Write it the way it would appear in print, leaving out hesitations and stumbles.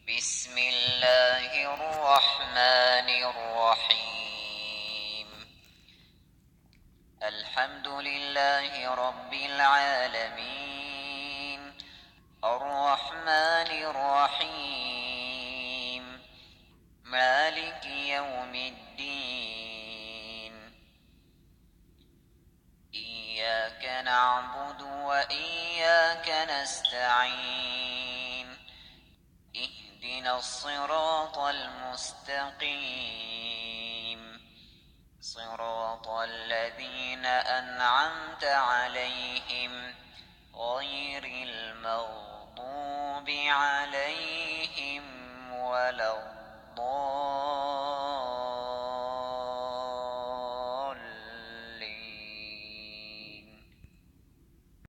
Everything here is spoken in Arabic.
بسم الله الرحمن الرحيم. الحمد لله رب العالمين، الرحمن الرحيم، مالك يوم الدين. إياك نعبد وإياك نستعين، اهدنا الصراط المستقيم، صراط الذين أنعمت عليهم غير